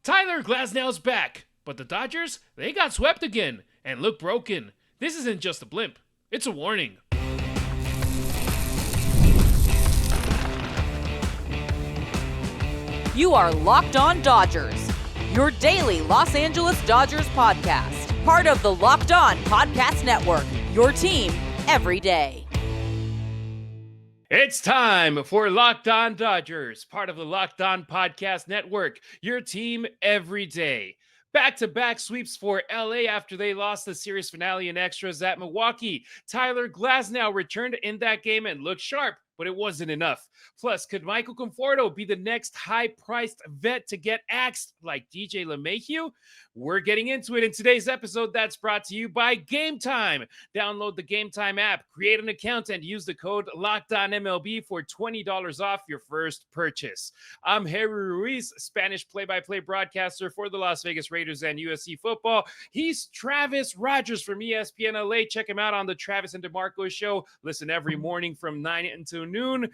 Tyler Glasnow's back, but the Dodgers, they got swept again and look broken. This isn't just a blimp, it's a warning. You are Locked On Dodgers, your daily Los Angeles Dodgers podcast. Part of the Locked On Podcast Network, your team every day. It's time for Locked On Dodgers, part of the Locked On Podcast Network, your team every day. Back-to-back sweeps for LA after they lost the series finale in extras at Milwaukee. Tyler Glasnow returned in that game and looked sharp, but it wasn't enough. Plus, could Michael Conforto be the next high-priced vet to get axed like DJ LeMahieu? We're getting into it in today's episode that's brought to you by Gametime. Download the Gametime app, create an account, and use the code LOCKEDONMLB for $20 off your first purchase. I'm Harry Ruiz, Spanish play-by-play broadcaster for the Las Vegas Raiders and USC football. He's Travis Rogers from ESPN LA. Check him out on the Travis and DeMarco show. Listen every morning from 9 until noon.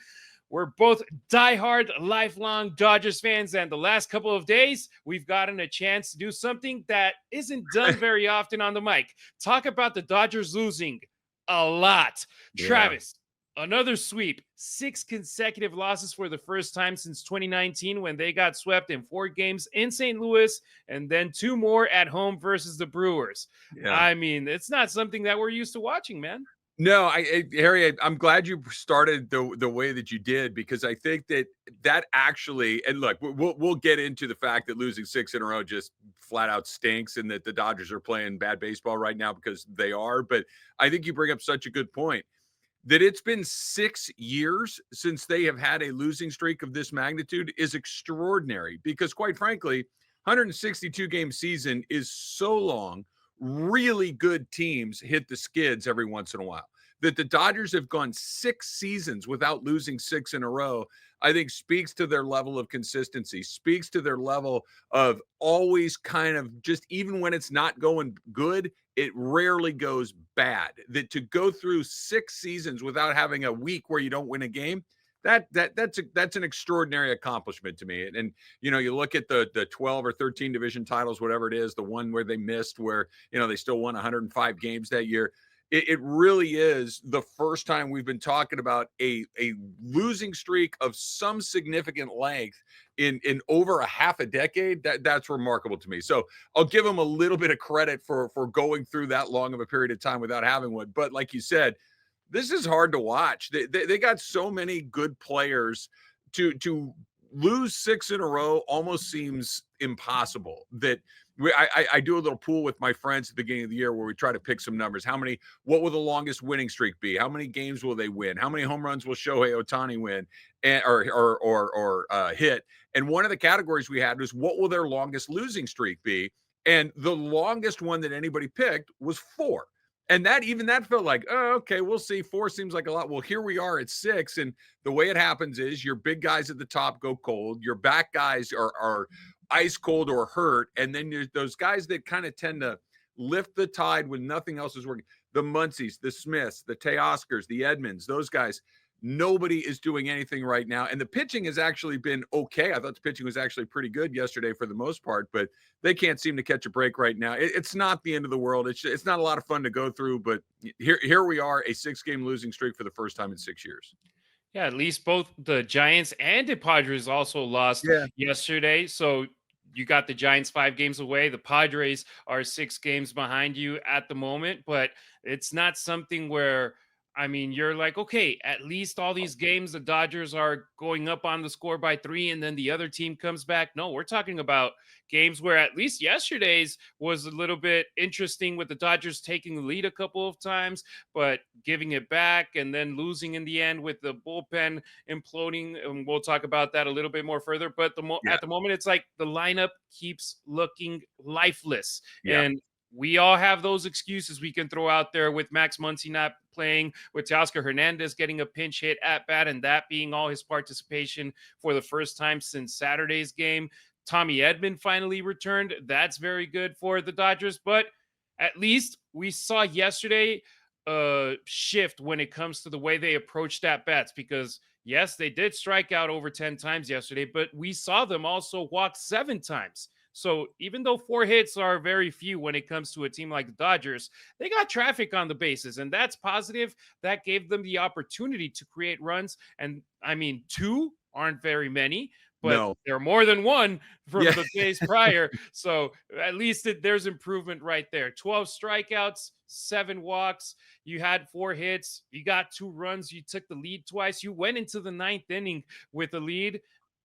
We're both diehard, lifelong Dodgers fans, and the last couple of days, we've gotten a chance to do something that isn't done very often on the mic. Talk about the Dodgers losing a lot. Yeah. Travis, another sweep. 6 consecutive losses for the first time since 2019 when they got swept in 4 games in St. Louis, and then 2 more at home versus the Brewers. Yeah. I mean, it's not something that we're used to watching, man. No, Harry, I'm glad you started the way that you did, because I think that actually, and look, we'll get into the fact that losing 6 in a row just flat out stinks, and that the Dodgers are playing bad baseball right now, because they are. But I think you bring up such a good point that it's been 6 years since they have had a losing streak of this magnitude is extraordinary, because quite frankly, 162 game season is so long. Really good teams hit the skids every once in a while. That the Dodgers have gone 6 seasons without losing 6 in a row, I think speaks to their level of consistency, speaks to their level of always kind of just, even when it's not going good, it rarely goes bad. That to go through 6 seasons without having a week where you don't win a game, that's an extraordinary accomplishment to me. And you know, you look at the 12 or 13 division titles, whatever it is, the one where they missed, where, you know, they still won 105 games that year. It really is the first time we've been talking about a losing streak of some significant length in over a half a decade. That's remarkable to me. So I'll give them a little bit of credit for going through that long of a period of time without having one. But like you said, this is hard to watch. They got so many good players. To lose 6 in a row almost seems impossible. That I do a little pool with my friends at the beginning of the year where we try to pick some numbers. What will the longest winning streak be? How many games will they win? How many home runs will Shohei Ohtani win or hit? And one of the categories we had was, what will their longest losing streak be? And the longest one that anybody picked was 4. And that felt like, oh, okay, we'll see. 4 seems like a lot. Well, here we are at 6. And the way it happens is your big guys at the top go cold. Your back guys are ice cold or hurt. And then there's those guys that kind of tend to lift the tide when nothing else is working. The Muncys, the Smiths, the Teoscars, the Edmonds, those guys. Nobody is doing anything right now. And the pitching has actually been okay. I thought the pitching was actually pretty good yesterday for the most part, but they can't seem to catch a break right now. It's not the end of the world. It's not a lot of fun to go through, but here we are, a 6-game losing streak for the first time in 6 years. Yeah, at least both the Giants and the Padres also lost yesterday. So you got the Giants 5 games away. The Padres are 6 games behind you at the moment, but it's not something where, I mean, you're like, okay, at least all these games, the Dodgers are going up on the score by 3 and then the other team comes back. No, we're talking about games where at least yesterday's was a little bit interesting with the Dodgers taking the lead a couple of times, but giving it back and then losing in the end with the bullpen imploding. And we'll talk about that a little bit more further. But at the moment, it's like the lineup keeps looking lifeless. Yeah. And we all have those excuses we can throw out there, with Max Muncy not playing, with Teoscar Hernandez getting a pinch hit at bat, and that being all his participation for the first time since Saturday's game. Tommy Edman finally returned. That's very good for the Dodgers, but at least we saw yesterday a shift when it comes to the way they approached at bats, because yes, they did strike out over 10 times yesterday, but we saw them also walk 7 times. So even though 4 hits are very few when it comes to a team like the Dodgers, they got traffic on the bases, and that's positive. That gave them the opportunity to create runs. And I mean, 2 aren't very many, but No. they're more than 1 from Yeah. the days prior. So at least there's improvement right there. 12 strikeouts, 7 walks. You had 4 hits. You got 2 runs. You took the lead twice. You went into the 9th inning with a lead.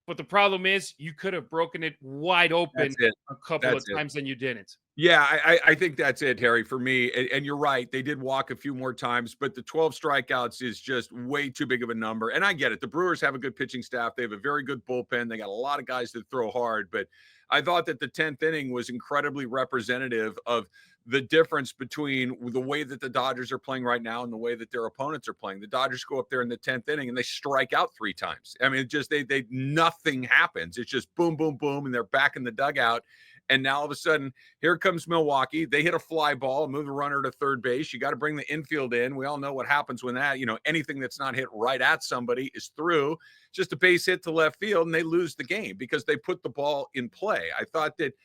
But the problem is you could have broken it wide That's open it. a couple of That's it. times and you didn't. Yeah, I think that's it, Harry, for me. And you're right. They did walk a few more times, but the 12 strikeouts is just way too big of a number. And I get it. The Brewers have a good pitching staff. They have a very good bullpen. They got a lot of guys that throw hard. But I thought that the 10th inning was incredibly representative of the difference between the way that the Dodgers are playing right now and the way that their opponents are playing. The Dodgers go up there in the 10th inning and they strike out 3 times. I mean, it just they nothing happens. It's just boom, boom, boom, and they're back in the dugout. And now all of a sudden, here comes Milwaukee. They hit a fly ball, move the runner to third base. You got to bring the infield in. We all know what happens when that, anything that's not hit right at somebody is through. Just a base hit to left field, and they lose the game because they put the ball in play. I thought that,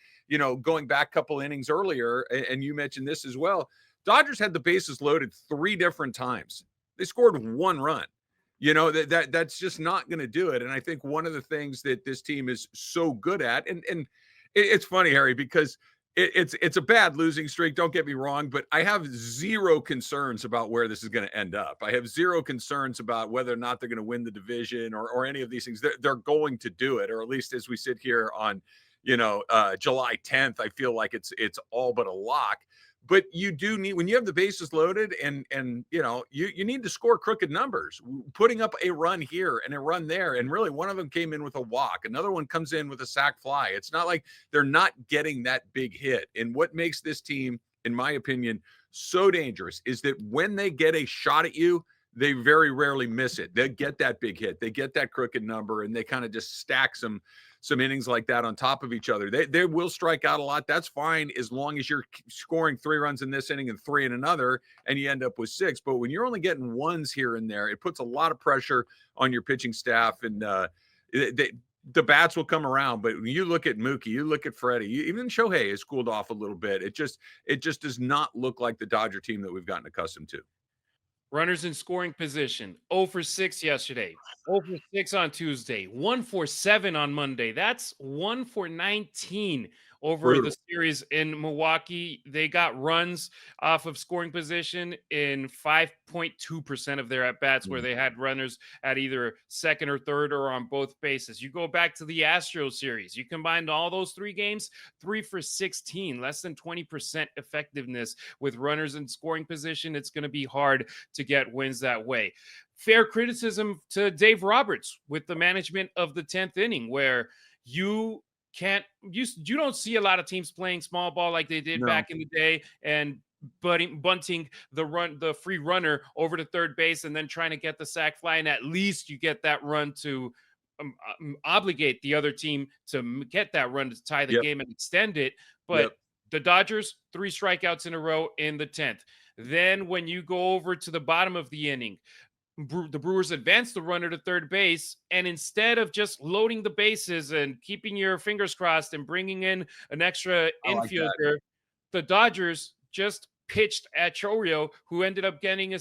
going back a couple innings earlier, and you mentioned this as well, Dodgers had the bases loaded 3 different times. They scored 1 run. That's just not going to do it. And I think one of the things that this team is so good at, and it's funny, Harry, because it's a bad losing streak. Don't get me wrong, but I have 0 concerns about where this is going to end up. I have 0 concerns about whether or not they're going to win the division or any of these things. They're going to do it, or at least as we sit here on, July 10th, I feel like it's all but a lock. But you do need, when you have the bases loaded and you need to score crooked numbers, putting up a run here and a run there. And really one of them came in with a walk. Another one comes in with a sac fly. It's not like they're not getting that big hit. And what makes this team, in my opinion, so dangerous is that when they get a shot at you, they very rarely miss it. They get that big hit. They get that crooked number, and they kind of just stack some innings like that on top of each other. They will strike out a lot. That's fine as long as you're scoring 3 runs in this inning and 3 in another, and you end up with 6. But when you're only getting 1s here and there, it puts a lot of pressure on your pitching staff, and the bats will come around. But when you look at Mookie, you look at Freddie, even Shohei has cooled off a little bit. It just does not look like the Dodger team that we've gotten accustomed to. Runners in scoring position, 0 for 6 yesterday, 0 for 6 on Tuesday, 1 for 7 on Monday. That's 1 for 19 over Brutal. the series in Milwaukee. They got runs off of scoring position in 5.2% of their at-bats where they had runners at either second or third or on both bases. You go back to the Astros series. You combined all those 3 games, 3 for 16, less than 20% effectiveness with runners in scoring position. It's going to be hard to get wins that way. Fair criticism to Dave Roberts with the management of the 10th inning, where you don't see a lot of teams playing small ball like they did back in the day and bunting the free runner over to third base and then trying to get the sac fly, and at least you get that run to obligate the other team to get that run to tie the game and extend it. But the Dodgers, 3 strikeouts in a row in the 10th. Then when you go over to the bottom of the inning, the Brewers advance the runner to third base, and instead of just loading the bases and keeping your fingers crossed and bringing in an extra infielder, the Dodgers just pitched at Chourio, who ends up getting a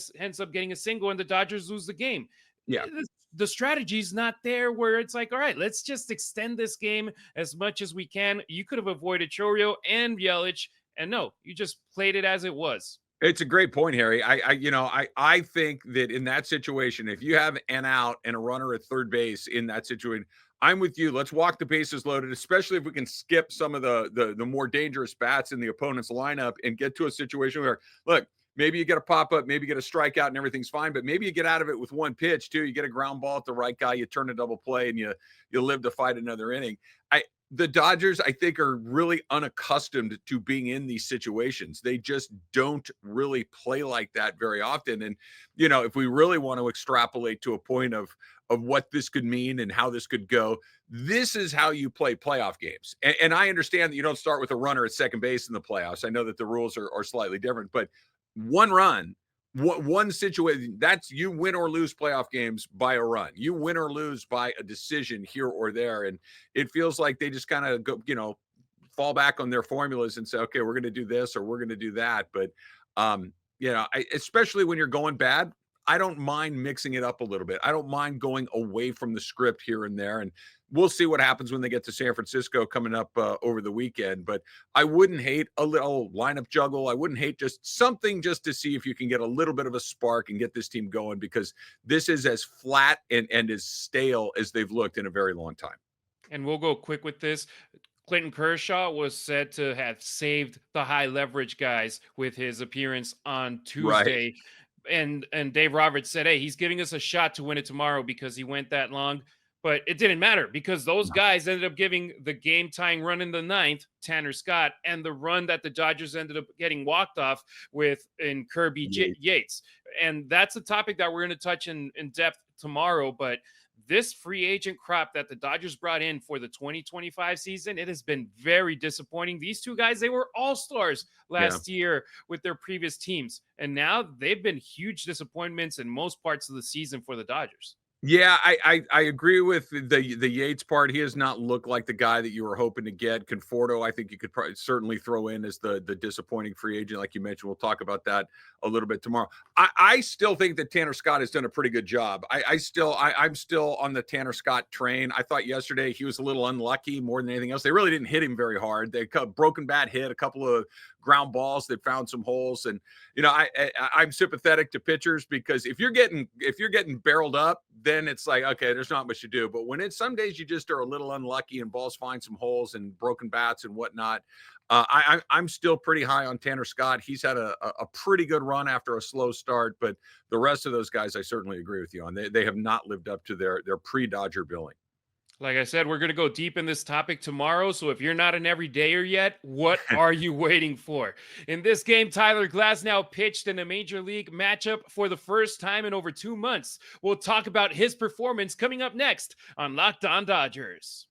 single, and the Dodgers lose the game. Yeah. The strategy's not there where it's like, all right, let's just extend this game as much as we can. You could have avoided Chourio and Yelich, and no, you just played it as it was. It's a great point, Harry. I think that in that situation, if you have an out and a runner at third base in that situation, I'm with you. Let's walk the bases loaded, especially if we can skip some of the more dangerous bats in the opponent's lineup and get to a situation where, look, maybe you get a pop-up, maybe you get a strikeout and everything's fine, but maybe you get out of it with 1 pitch too. You get a ground ball at the right guy, you turn a double play, and you live to fight another inning. The Dodgers, I think, are really unaccustomed to being in these situations. They just don't really play like that very often. And, if we really want to extrapolate to a point of what this could mean and how this could go, this is how you play playoff games. And I understand that you don't start with a runner at second base in the playoffs. I know that the rules are slightly different, but 1 run, one situation, that's you win or lose playoff games by a run. You win or lose by a decision here or there. And it feels like they just kind of go, fall back on their formulas and say, okay, we're going to do this or we're going to do that. But, especially when you're going bad, I don't mind mixing it up a little bit. I don't mind going away from the script here and there. And we'll see what happens when they get to San Francisco coming up over the weekend. But I wouldn't hate a little lineup juggle. I wouldn't hate just something just to see if you can get a little bit of a spark and get this team going, because this is as flat and as stale as they've looked in a very long time. And we'll go quick with this. Clinton Kershaw was said to have saved the high leverage guys with his appearance on Tuesday. Right. And Dave Roberts said, hey, he's giving us a shot to win it tomorrow because he went that long. But it didn't matter because those guys ended up giving the game tying run in the ninth, Tanner Scott, and the run that the Dodgers ended up getting walked off with in Kirby Yates. And that's a topic that we're going to touch in depth tomorrow. But this free agent crop that the Dodgers brought in for the 2025 season, it has been very disappointing. These two guys, they were all-stars last year with their previous teams, and now they've been huge disappointments in most parts of the season for the Dodgers. Yeah, I agree with the Yates part. He has not looked like the guy that you were hoping to get. Conforto, I think you could certainly throw in as the disappointing free agent, like you mentioned. We'll talk about that a little bit tomorrow. I still think that Tanner Scott has done a pretty good job. I'm still on the Tanner Scott train. I thought yesterday he was a little unlucky more than anything else. They really didn't hit him very hard. They broken bat hit, a couple of ground balls that found some holes. And I'm sympathetic to pitchers, because if you're getting barreled up, then it's like, okay, there's not much to do. But when some days you just are a little unlucky and balls find some holes and broken bats and whatnot, I'm still pretty high on Tanner Scott. He's had a pretty good run after a slow start, but the rest of those guys, I certainly agree with you on. They have not lived up to their pre-Dodger billing. Like I said, we're going to go deep in this topic tomorrow. So if you're not an everydayer yet, what are you waiting for? In this game, Tyler Glasnow pitched in a major league matchup for the first time in over 2 months. We'll talk about his performance coming up next on Locked On Dodgers.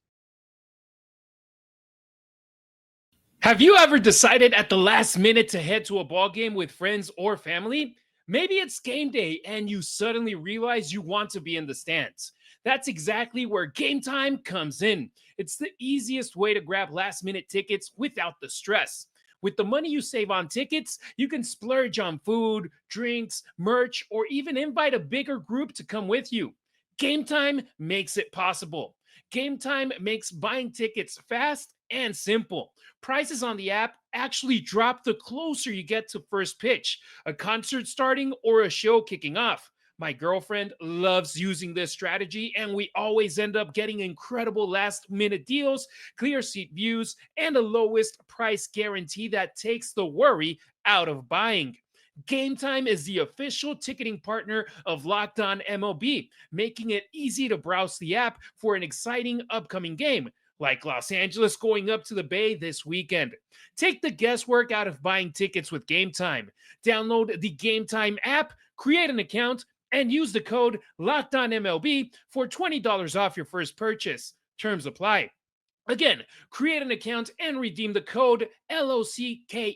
Have you ever decided at the last minute to head to a ball game with friends or family? Maybe it's game day and you suddenly realize you want to be in the stands. That's exactly where Gametime comes in. It's the easiest way to grab last-minute tickets without the stress. With the money you save on tickets, you can splurge on food, drinks, merch, or even invite a bigger group to come with you. Gametime makes it possible. Gametime makes buying tickets fast and simple. Prices on the app actually drop the closer you get to first pitch, a concert starting, or a show kicking off. My girlfriend loves using this strategy, and we always end up getting incredible last-minute deals, clear seat views, and a lowest price guarantee that takes the worry out of buying. Gametime is the official ticketing partner of Locked On MLB, making it easy to browse the app for an exciting upcoming game, like Los Angeles going up to the Bay this weekend. Take the guesswork out of buying tickets with Gametime. Download the Gametime app, create an account, and use the code LOCKEDONMLB for $20 off your first purchase. Terms apply. Again, create an account and redeem the code LOCKEDONMLB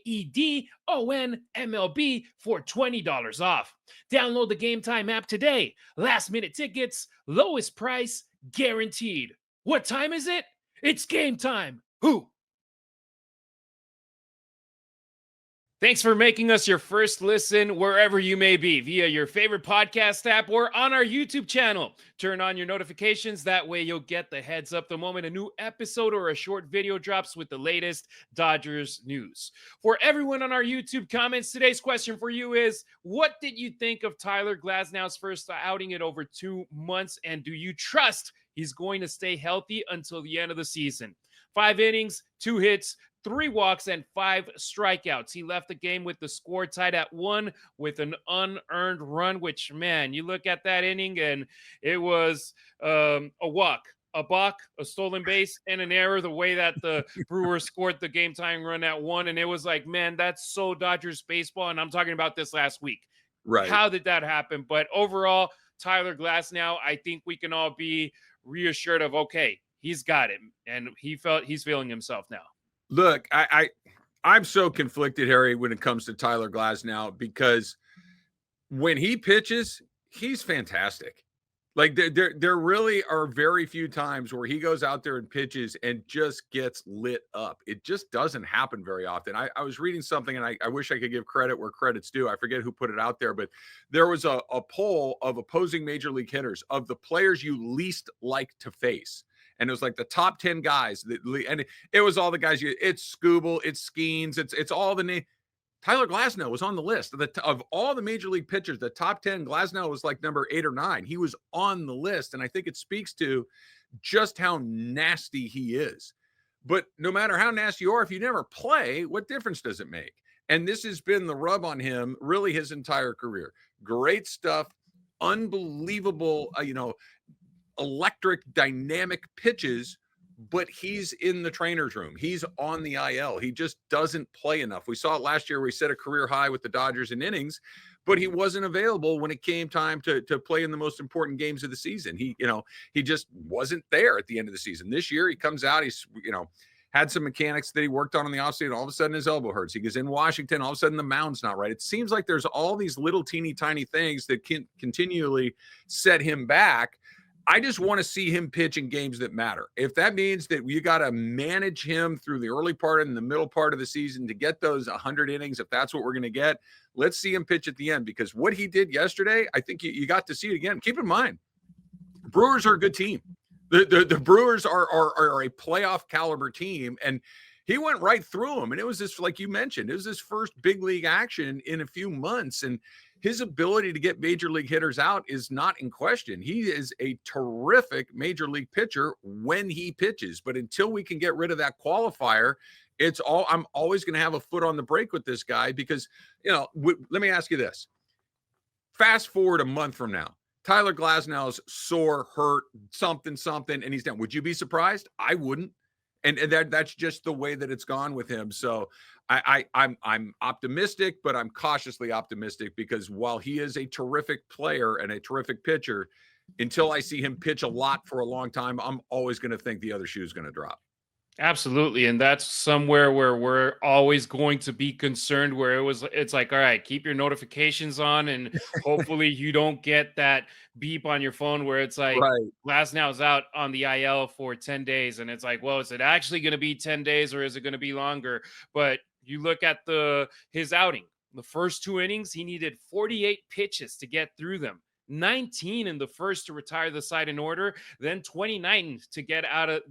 for $20 off. Download the Gametime app today. Last minute tickets, lowest price, guaranteed. What time is it? It's game time. Who? Thanks for making us your first listen wherever you may be, via your favorite podcast app or on our YouTube channel. Turn on your notifications. That way you'll get the heads up the moment a new episode or a short video drops with the latest Dodgers news. For everyone on our YouTube comments, today's question for you is, what did you think of Tyler Glasnow's first outing in over 2 months? And do you trust he's going to stay healthy until the end of the season? 5 innings, 2 hits, 3 walks, and 5 strikeouts. He left the game with the score tied at 1 with an unearned run, which, man, you look at that inning and it was a walk, a balk, a stolen base, and an error, the way that the Brewers scored the game-tying run at 1. And it was like, man, that's so Dodgers baseball. And I'm talking about this last week. Right. How did that happen? But overall, Tyler Glasnow, I think we can all be reassured of, okay, he's got it. And he's feeling himself now. Look, I'm so conflicted, Harry, when it comes to Tyler Glasnow, because when he pitches, he's fantastic. Like there really are very few times where he goes out there and pitches and just gets lit up. It just doesn't happen very often. I was reading something and I wish I could give credit where credit's due. I forget who put it out there, but there was a poll of opposing major league hitters of the players you least like to face. And it was like the top 10 guys and it was all the guys it's Scooble, it's Skeens, it's all the name. Tyler Glasnow was on the list of all the major league pitchers, the top 10. Glasnow was like number 8 or 9. He was on the list. And I think it speaks to just how nasty he is. But no matter how nasty you are, if you never play, what difference does it make? And this has been the rub on him really his entire career. Great stuff, unbelievable, electric, dynamic pitches, but he's in the trainer's room. He's on the IL. He just doesn't play enough. We saw it last year where he set a career high with the Dodgers in innings, but he wasn't available when it came time to play in the most important games of the season. He just wasn't there at the end of the season. This year he comes out, he's, had some mechanics that he worked on in the offseason. All of a sudden his elbow hurts. He goes in Washington. All of a sudden the mound's not right. It seems like there's all these little teeny tiny things that can continually set him back. I just want to see him pitch in games that matter. If that means that you got to manage him through the early part and the middle part of the season to get those 100 innings, if that's what we're going to get, let's see him pitch at the end, because what he did yesterday, I think you got to see it again. Keep in mind, Brewers are a good team. The Brewers are a playoff caliber team, and he went right through them. And it was this, like you mentioned, it was his first big league action in a few months. And his ability to get major league hitters out is not in question. He is a terrific major league pitcher when he pitches. But until we can get rid of that qualifier, I'm always going to have a foot on the brake with this guy because, let me ask you this. Fast forward a month from now, Tyler Glasnow's sore, hurt, something, and he's down. Would you be surprised? I wouldn't. And that's just the way that it's gone with him. So I'm optimistic, but I'm cautiously optimistic because while he is a terrific player and a terrific pitcher, until I see him pitch a lot for a long time, I'm always going to think the other shoe is going to drop. Absolutely. And that's somewhere where we're always going to be concerned, where it's like, all right, keep your notifications on and hopefully you don't get that beep on your phone where it's like right. Glasnow's out on the IL for 10 days. And it's like, well, is it actually going to be 10 days or is it going to be longer? But you look at his outing, the first 2 innings, he needed 48 pitches to get through them. 19 in the first to retire the side in order, then 29 to get out of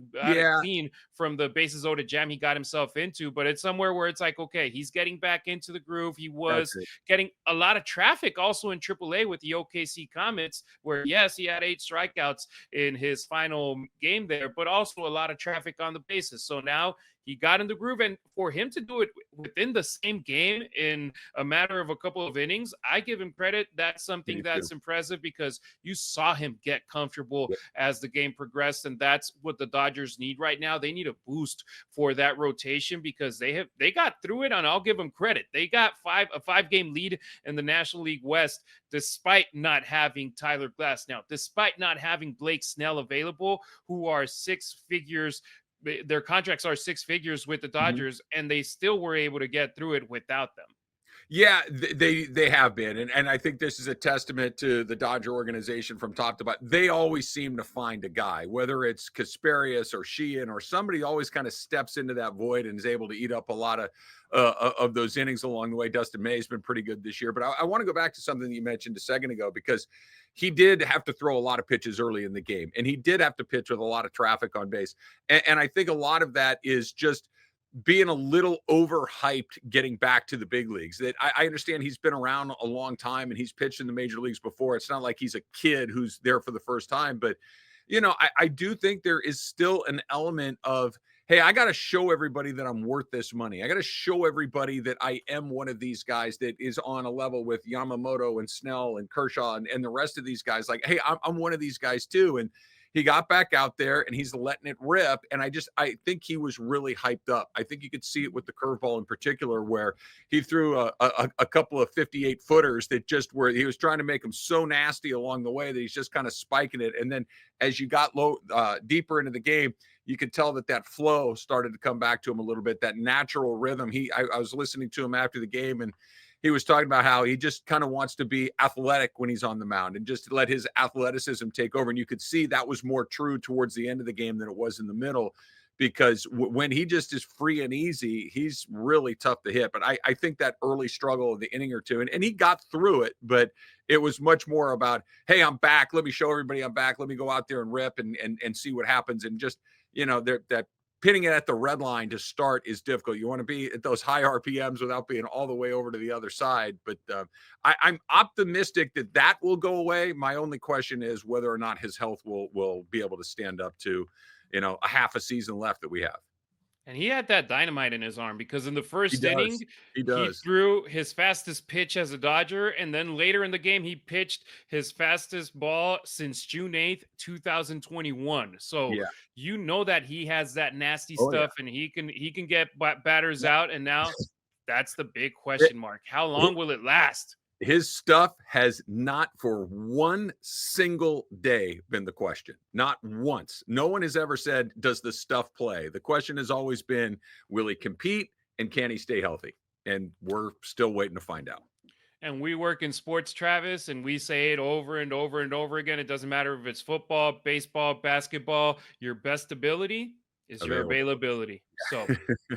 clean from the bases loaded jam he got himself into. But it's somewhere where it's like, okay, he's getting back into the groove. He was getting a lot of traffic also in AAA with the OKC Comets, where yes, he had 8 strikeouts in his final game there, but also a lot of traffic on the bases. So now he got in the groove, and for him to do it within the same game in a matter of a couple of innings, I give him credit. That's something that's impressive because you saw him get comfortable as the game progressed, and that's what the Dodgers need right now. They need a boost for that rotation because they got through it, and I'll give them credit. They got a 5-game lead in the National League West despite not having Tyler Glasnow, despite not having Blake Snell available, who are 6 figures. Their contracts are 6 figures with the Dodgers, and they still were able to get through it without them. Yeah, they have been. And I think this is a testament to the Dodger organization from top to bottom. They always seem to find a guy, whether it's Kasparius or Sheehan or somebody always kind of steps into that void and is able to eat up a lot of those innings along the way. Dustin May has been pretty good this year. But I want to go back to something that you mentioned a second ago, because he did have to throw a lot of pitches early in the game, and he did have to pitch with a lot of traffic on base. And I think a lot of that is just being a little overhyped getting back to the big leagues. That I understand he's been around a long time and he's pitched in the major leagues before. It's not like he's a kid who's there for the first time, but I do think there is still an element of, hey, I got to show everybody that I'm worth this money. I got to show everybody that I am one of these guys that is on a level with Yamamoto and Snell and Kershaw and the rest of these guys. Like, hey, I'm one of these guys too. And he got back out there and he's letting it rip. And I think he was really hyped up. I think you could see it with the curveball in particular, where he threw a couple of 58 footers that just were, he was trying to make them so nasty along the way that he's just kind of spiking it. And then as you got deeper into the game, you could tell that flow started to come back to him a little bit, that natural rhythm. I was listening to him after the game, and he was talking about how he just kind of wants to be athletic when he's on the mound and just let his athleticism take over. And you could see that was more true towards the end of the game than it was in the middle, because when he just is free and easy, he's really tough to hit. But I think that early struggle of the inning or two, and he got through it, but it was much more about, hey, I'm back. Let me show everybody I'm back. Let me go out there and rip and see what happens. And just, that pinning it at the red line to start is difficult. You want to be at those high RPMs without being all the way over to the other side. But I'm optimistic that will go away. My only question is whether or not his health will be able to stand up to, a half a season left that we have. And he had that dynamite in his arm, because in the first inning, he threw his fastest pitch as a Dodger. And then later in the game, he pitched his fastest ball since June 8th, 2021. So that he has that nasty stuff, and he can get batters out. And now that's the big question mark. How long will it last? His stuff has not for one single day been the question. Not once. No one has ever said, does the stuff play? The question has always been, will he compete and can he stay healthy? And we're still waiting to find out. And we work in sports, Travis, and we say it over and over and over again. It doesn't matter if it's football, baseball, basketball. Your best ability is your availability. So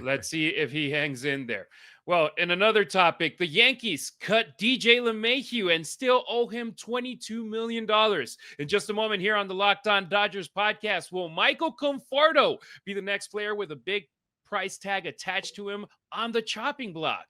let's see if he hangs in there. Well, in another topic, the Yankees cut DJ LeMahieu and still owe him $22 million. In just a moment here on the Locked On Dodgers podcast, will Michael Conforto be the next player with a big price tag attached to him on the chopping block?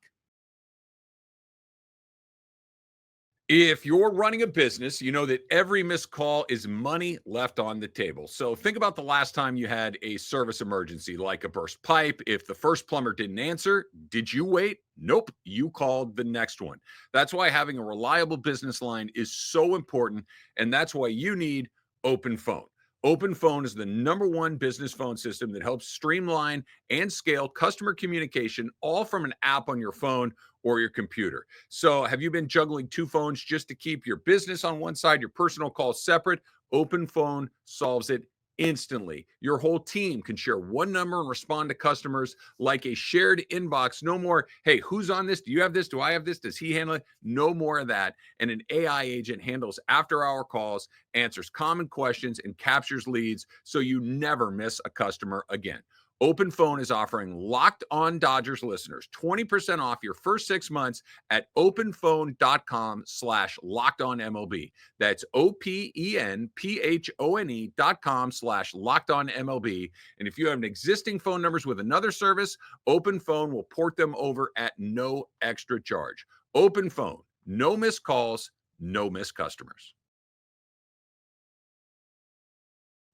If you're running a business, you know that every missed call is money left on the table. So think about the last time you had a service emergency, like a burst pipe. If the first plumber didn't answer, did you wait? Nope. You called the next one. That's why having a reliable business line is so important. And that's why you need OpenPhone. OpenPhone is the #1 business phone system that helps streamline and scale customer communication, all from an app on your phone or your computer. So have you been juggling 2 phones just to keep your business on one side, your personal calls separate? OpenPhone solves it instantly. Your whole team can share one number and respond to customers like a shared inbox. No more, hey, who's on this? Do you have this? Do I have this? Does he handle it? No more of that. And an AI agent handles after-hour calls, answers common questions, and captures leads so you never miss a customer again. OpenPhone is offering Locked On Dodgers listeners 20% off your first 6 months at openphone.com/LockedOnMLB. That's OpenPhone.com/LockedOnMLB. And if you have an existing phone numbers with another service, OpenPhone will port them over at no extra charge. OpenPhone, no missed calls, no missed customers.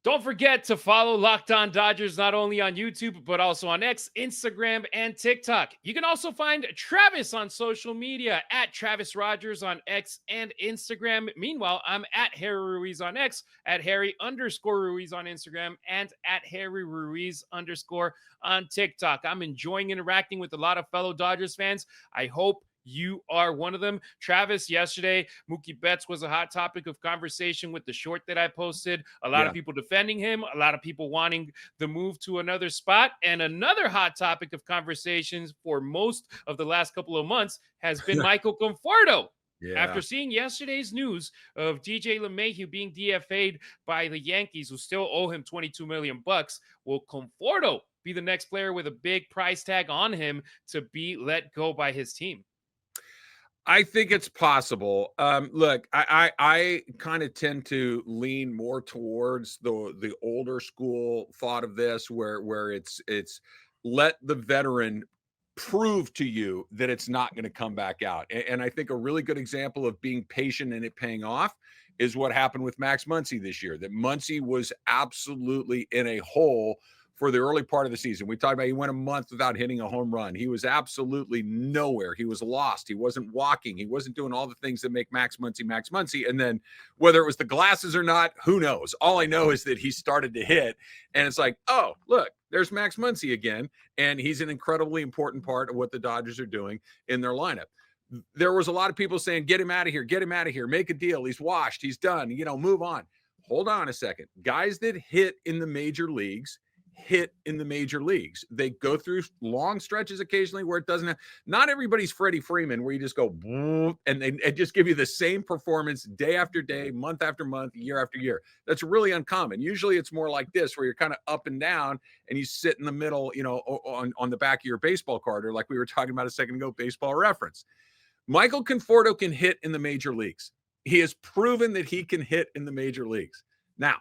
Don't forget to follow Locked On Dodgers not only on YouTube, but also on X, Instagram, and TikTok. You can also find Travis on social media at Travis Rogers on X and Instagram. Meanwhile, I'm at Harry Ruiz on X, at Harry_Ruiz on Instagram, and at Harry Ruiz_ on TikTok. I'm enjoying interacting with a lot of fellow Dodgers fans. I hope you are one of them. Travis, yesterday, Mookie Betts was a hot topic of conversation with the short that I posted. A lot of people defending him, a lot of people wanting the move to another spot. And another hot topic of conversations for most of the last couple of months has been Michael Conforto. After seeing yesterday's news of DJ LeMahieu being DFA'd by the Yankees, who still owe him $22 million, will Conforto be the next player with a big price tag on him to be let go by his team? I think it's possible. Look, I kind of tend to lean more towards the older school thought of this, where it's let the veteran prove to you that it's not going to come back out. And I think a really good example of being patient and it paying off is what happened with Max Muncy this year. That Muncy was absolutely in a hole for the early part of the season. We talked about he went a month without hitting a home run. He was absolutely nowhere. He was lost. He wasn't walking. He wasn't doing all the things that make Max Muncy. And then whether it was the glasses or not, who knows? All I know is that he started to hit. And it's like, oh, look, there's Max Muncy again. And he's an incredibly important part of what the Dodgers are doing in their lineup. There was a lot of people saying, get him out of here, make a deal. He's washed, he's done, move on. Hold on a second. Guys that hit in the major leagues hit in the major leagues. They go through long stretches occasionally where it doesn't have, not everybody's Freddie Freeman, where you just go and they just give you the same performance day after day, month after month, year after year. That's really uncommon. Usually it's more like this, where you're kind of up and down and you sit in the middle, on the back of your baseball card, or like we were talking about a second ago, Baseball Reference. Michael Conforto can hit in the major leagues. He has proven that he can hit in the major leagues. Now,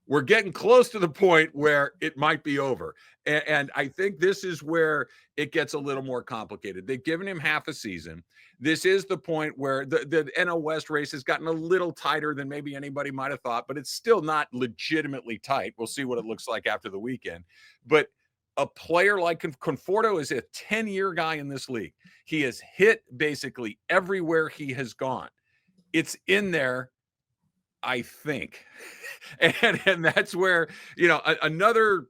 we're getting close to the point where it might be over. And I think this is where it gets a little more complicated. They've given him half a season. This is the point where the NL West race has gotten a little tighter than maybe anybody might have thought, but it's still not legitimately tight. We'll see what it looks like after the weekend. But a player like Conforto is a 10-year guy in this league. He has hit basically everywhere he has gone. It's in there, I think. And that's where, another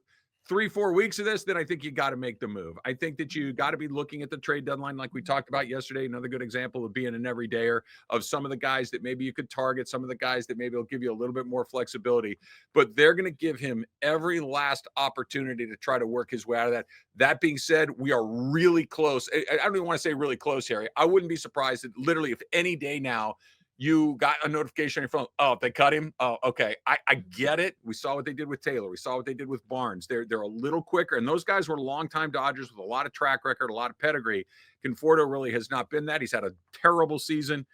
3-4 weeks of this, then I think you got to make the move. I think that you got to be looking at the trade deadline like we talked about yesterday. Another good example of being an everydayer, of some of the guys that maybe you could target, some of the guys that maybe will give you a little bit more flexibility, but they're going to give him every last opportunity to try to work his way out of that. That being said, we are really close. I don't even want to say really close, Harry. I wouldn't be surprised that literally if any day now you got a notification on your phone. Oh, they cut him. Oh, okay. I get it. We saw what they did with Taylor. We saw what they did with Barnes. They're a little quicker. And those guys were longtime Dodgers with a lot of track record, a lot of pedigree. Conforto really has not been that. He's had a terrible season.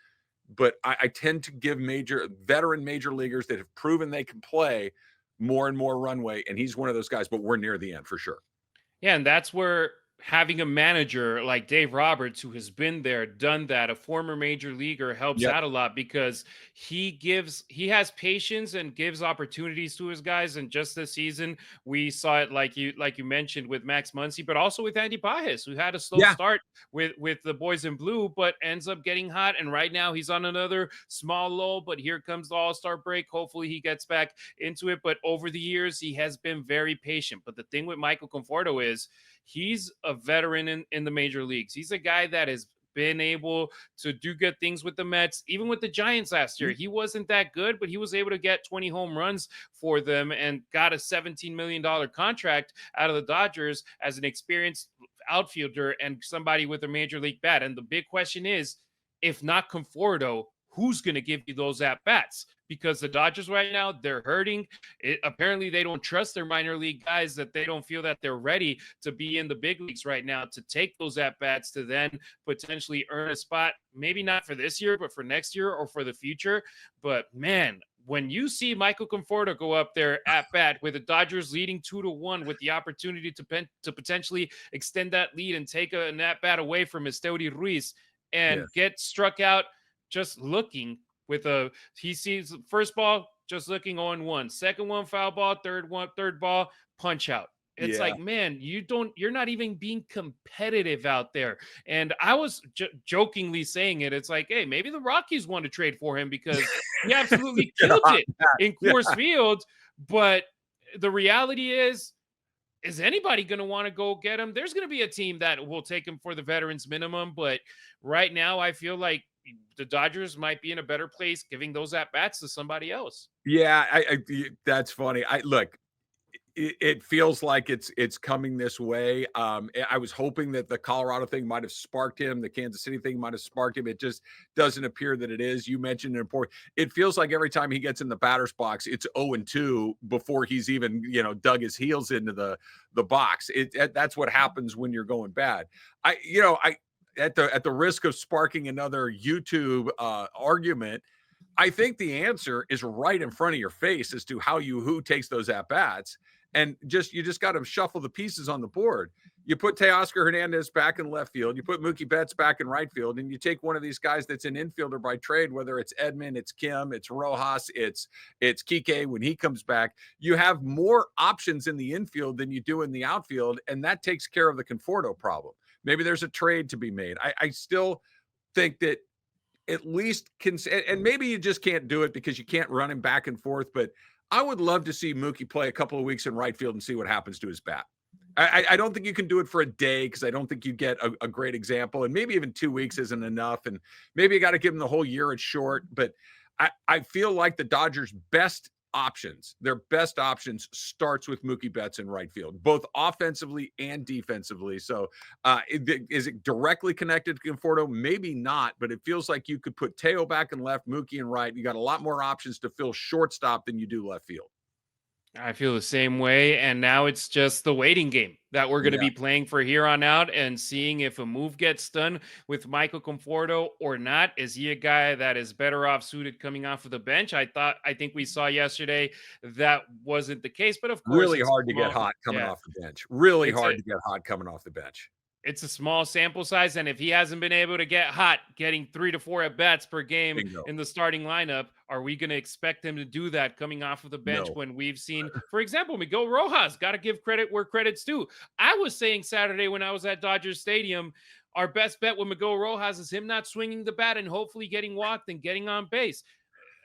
But I tend to give veteran major leaguers that have proven they can play more and more runway. And he's one of those guys, but we're near the end for sure. Yeah, and that's where having a manager like Dave Roberts, who has been there, done that, a former major leaguer, helps out a lot, because he has patience and gives opportunities to his guys. And just this season, we saw it like you mentioned with Max Muncy, but also with Andy Pages, who had a slow start with the boys in blue, but ends up getting hot. And right now he's on another small lull, but here comes the All-Star break. Hopefully he gets back into it. But over the years, he has been very patient. But the thing with Michael Conforto is he's a veteran in the major leagues. He's a guy that has been able to do good things with the Mets. Even with the Giants last year, he wasn't that good, but he was able to get 20 home runs for them and got a $17 million contract out of the Dodgers as an experienced outfielder and somebody with a major league bat. And the big question is, if not Conforto, who's going to give you those at-bats? Because the Dodgers right now, they're hurting. Apparently, they don't trust their minor league guys, that they don't feel that they're ready to be in the big leagues right now to take those at-bats to then potentially earn a spot, maybe not for this year, but for next year or for the future. But, man, when you see Michael Conforto go up there at bat with the Dodgers leading 2-1 with the opportunity to potentially extend that lead and take an at-bat away from Esteury Ruiz and get struck out just looking he sees first ball, just looking 0-1, second one, foul ball, third ball, punch out. It's like, man, you're not even being competitive out there. And I was jokingly saying it. It's like, hey, maybe the Rockies want to trade for him because he absolutely killed it in Coors Field. But the reality is anybody going to want to go get him? There's going to be a team that will take him for the veterans minimum. But right now, I feel like the Dodgers might be in a better place giving those at-bats to somebody else. Yeah, that's funny. It feels like it's coming this way. I was hoping that the Colorado thing might have sparked him. The Kansas City thing might have sparked him. It just doesn't appear that it is. You mentioned an important. It feels like every time he gets in the batter's box, it's 0-2 before he's even dug his heels into the box. That's what happens when you're going bad. At the risk of sparking another YouTube argument, I think the answer is right in front of your face as to who takes those at bats. And you just got to shuffle the pieces on the board. You put Teoscar Hernandez back in left field, you put Mookie Betts back in right field, and you take one of these guys that's an infielder by trade, whether it's Edman, it's Kim, it's Rojas, it's Kike when he comes back. You have more options in the infield than you do in the outfield, and that takes care of the Conforto problem. Maybe there's a trade to be made. I still think that at least and maybe you just can't do it because you can't run him back and forth, but I would love to see Mookie play a couple of weeks in right field and see what happens to his bat. I don't think you can do it for a day because I don't think you get a great example, and maybe even 2 weeks isn't enough, and maybe you got to give him the whole year. It's short, but I feel like the Dodgers' best options, their best options starts with Mookie Betts in right field, both offensively and defensively. So is it directly connected to Conforto? Maybe not, but it feels like you could put Teo back in left, Mookie in right. You got a lot more options to fill shortstop than you do left field. I feel the same way. And now it's just the waiting game that we're going to be playing for here on out and seeing if a move gets done with Michael Conforto or not. Is he a guy that is better off suited coming off of the bench? I think we saw yesterday that wasn't the case, but of course, Really hard to get hot coming off the bench. Really hard to get hot coming off the bench. It's a small sample size, and if he hasn't been able to get hot, getting 3 to 4 at bats per game in the starting lineup, are we going to expect him to do that coming off of the bench when we've seen, for example, Miguel Rojas? Got to give credit where credit's due. I was saying Saturday when I was at Dodgers Stadium, our best bet with Miguel Rojas is him not swinging the bat and hopefully getting walked and getting on base.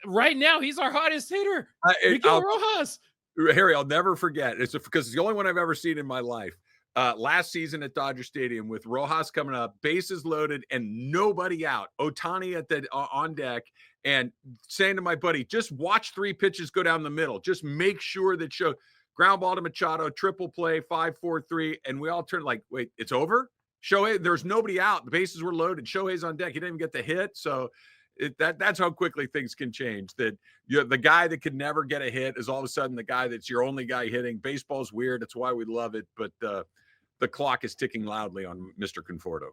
Right now, he's our hottest hitter, Miguel Rojas. Harry, I'll never forget. It's because it's the only one I've ever seen in my life. Last season at Dodger Stadium with Rojas coming up, bases loaded and nobody out. Ohtani at the on deck and saying to my buddy, just watch 3 pitches go down the middle. Just make sure that ground ball to Machado, triple play, 5-4-3. And we all turned like, wait, it's over? Shohei, there's nobody out. The bases were loaded. Shohei's on deck. He didn't even get the hit. So that's how quickly things can change. That the guy that could never get a hit is all of a sudden the guy that's your only guy hitting. Baseball's weird. It's why we love it. But the clock is ticking loudly on Mr. Conforto.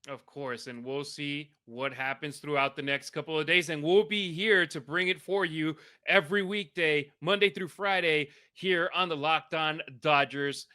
Of course, and we'll see what happens throughout the next couple of days, and we'll be here to bring it for you every weekday, Monday through Friday, here on the Locked On Dodgers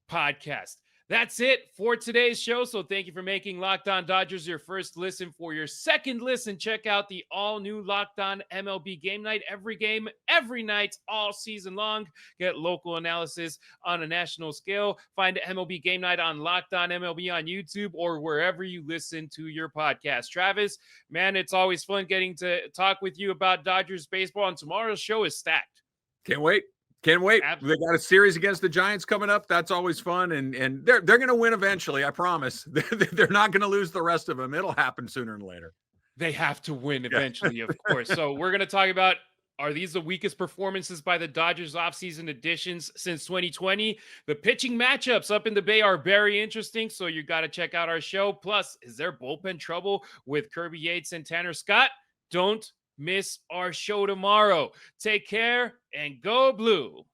podcast. That's it for today's show. So thank you for making Locked On Dodgers your first listen. For your second listen, check out the all-new Locked On MLB Game Night. Every game, every night, all season long. Get local analysis on a national scale. Find MLB Game Night on Locked On MLB on YouTube or wherever you listen to your podcast. Travis, man, it's always fun getting to talk with you about Dodgers baseball, and tomorrow's show is stacked. Can't wait. Can't wait. Absolutely. They got a series against the Giants coming up. That's always fun. And they're going to win eventually. I promise. They're not going to lose the rest of them. It'll happen sooner than later. They have to win eventually, of course. So we're going to talk about, are these the weakest performances by the Dodgers offseason additions since 2020? The pitching matchups up in the Bay are very interesting. So you got to check out our show. Plus, is there bullpen trouble with Kirby Yates and Tanner Scott? Don't miss our show tomorrow. Take care and go blue.